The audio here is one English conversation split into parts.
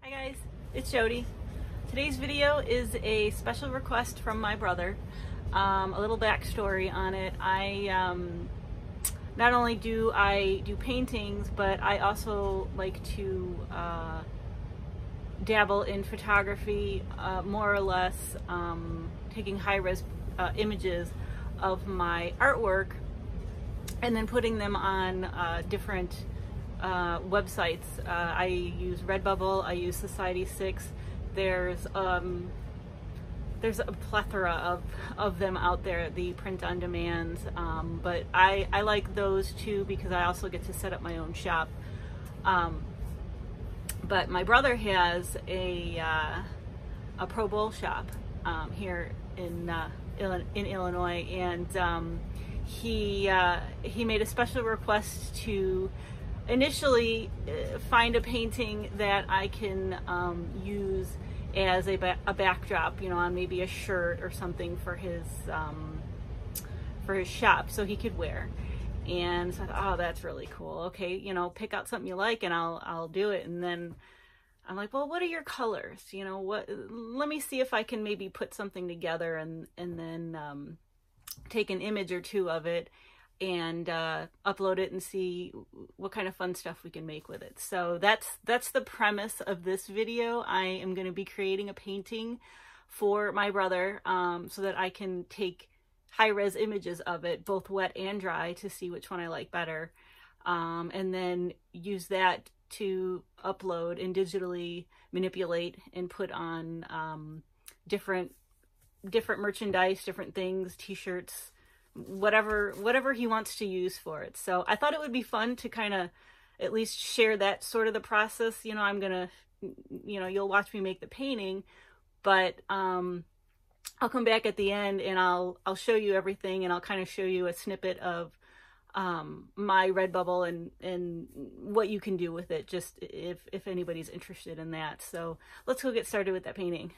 Hi guys, it's Jody. Today's video is a special request from my brother. A little backstory on it. Not only do I do paintings, but I also like to dabble in photography, more or less taking high-res images of my artwork and then putting them on different websites. I use Redbubble, I use Society6. There's a plethora of them out there, the print on demand, but I like those too because I also get to set up my own shop. But my brother has a Pro Bowl shop here in Illinois, and he made a special request to initially find a painting that I can use as a backdrop, you know, on maybe a shirt or something for his shop, so he could wear. And so I thought, oh, that's really cool. Okay, you know, pick out something you like and I'll do it. And then I'm like, well, what are your colors? You know, let me see if I can maybe put something together and then take an image or two of it and upload it and see what kind of fun stuff we can make with it. So that's the premise of this video. I am going to be creating a painting for my brother so that I can take high-res images of it, both wet and dry, to see which one I like better, and then use that to upload and digitally manipulate and put on different merchandise, different things, t-shirts, whatever he wants to use for it. So I thought it would be fun to kind of at least share that sort of the process. You know, I'm gonna, you know, you'll watch me make the painting, but I'll come back at the end and I'll show you everything, and I'll kind of show you a snippet of my Redbubble and what you can do with it, just if anybody's interested in that. So let's go get started with that painting.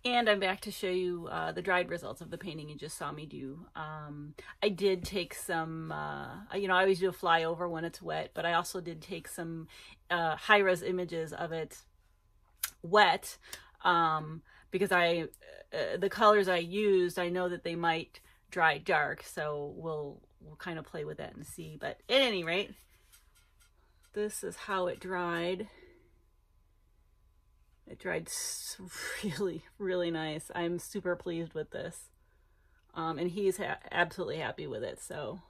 And I'm back to show you the dried results of the painting you just saw me do. I did take some, you know, I always do a flyover when it's wet, but I also did take some high-res images of it wet, because the colors I used, I know that they might dry dark, so we'll kind of play with that and see. But at any rate, this is how it dried. It dried really, really nice. I'm super pleased with this. And he's absolutely happy with it. So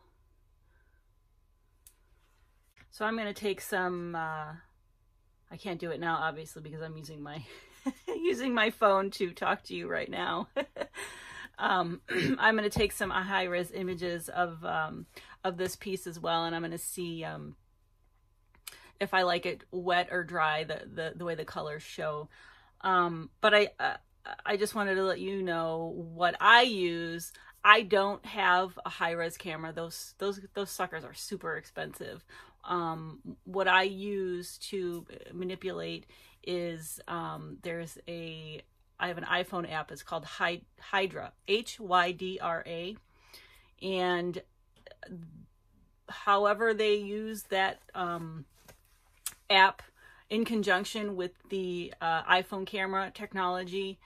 I'm going to take some, I can't do it now, obviously, because I'm using my, using my phone to talk to you right now. I'm going to take some high-res images of this piece as well. And I'm going to see, if I like it wet or dry, the way the colors show. But I just wanted to let you know what I use. I don't have a high-res camera. Those suckers are super expensive. What I use to manipulate is, I have an iPhone app. It's called Hydra, Hydra. And however they use that, app in conjunction with the iPhone camera technology,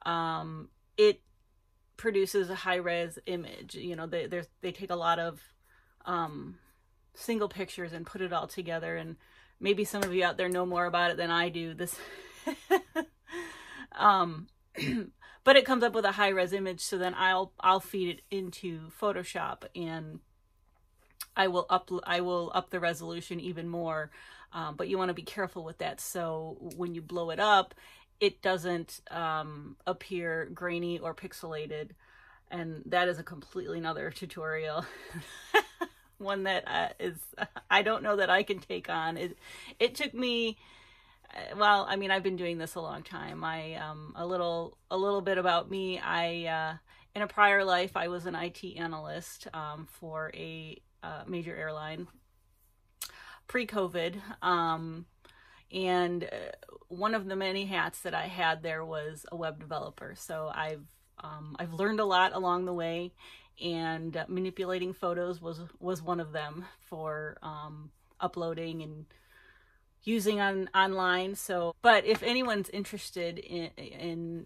it produces a high-res image. You know, they take a lot of single pictures and put it all together, and maybe some of you out there know more about it than I do. This but it comes up with a high-res image, so then I'll feed it into Photoshop, and I will up the resolution even more. But you want to be careful with that, so when you blow it up, it doesn't appear grainy or pixelated. And that is a completely another tutorial. One that I don't know that I can take on. It took me, well, I mean, I've been doing this a long time. A little bit about me. In a prior life, I was an IT analyst for a major airline pre-COVID, and one of the many hats that I had there was a web developer. So I've learned a lot along the way, and manipulating photos was one of them for uploading and using online. So, but if anyone's interested in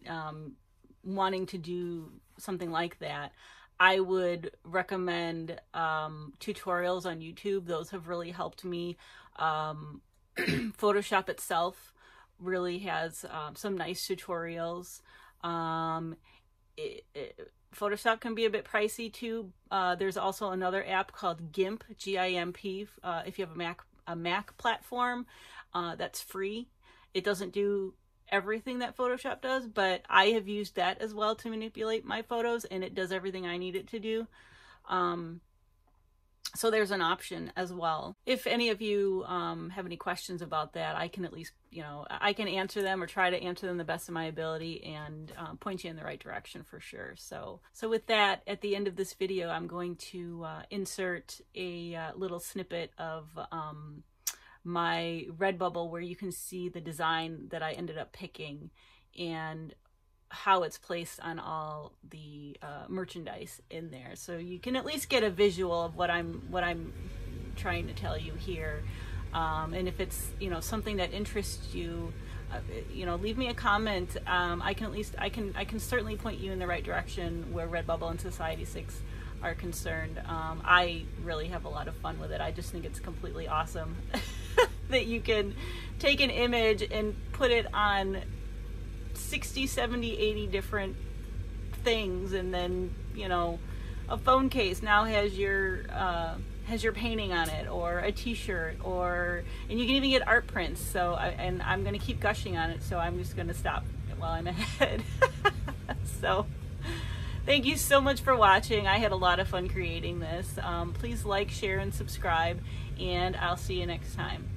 wanting to do something like that, I would recommend tutorials on YouTube. Those have really helped me. Photoshop itself really has some nice tutorials. Photoshop can be a bit pricey too. There's also another app called GIMP, G-I-M-P, if you have a Mac platform, that's free. It doesn't do everything that Photoshop does, but I have used that as well to manipulate my photos, and it does everything I need it to do. So there's an option as well. If any of you have any questions about that, I can at least, you know, I can answer them or try to answer them the best of my ability, and point you in the right direction for sure. So with that, at the end of this video, I'm going to insert a little snippet of my Redbubble where you can see the design that I ended up picking and how it's placed on all the merchandise in there, so you can at least get a visual of what I'm trying to tell you here. And if it's, you know, something that interests you, you know, leave me a comment. I can certainly point you in the right direction where Redbubble and Society6 are concerned. I really have a lot of fun with it. I just think it's completely awesome that you can take an image and put it on 60, 70, 80 different things, and then, you know, a phone case now has your painting on it, or a t-shirt, and you can even get art prints. So and I'm going to keep gushing on it, so I'm just going to stop while I'm ahead. So thank you so much for watching. I had a lot of fun creating this. Please like, share, and subscribe, and I'll see you next time.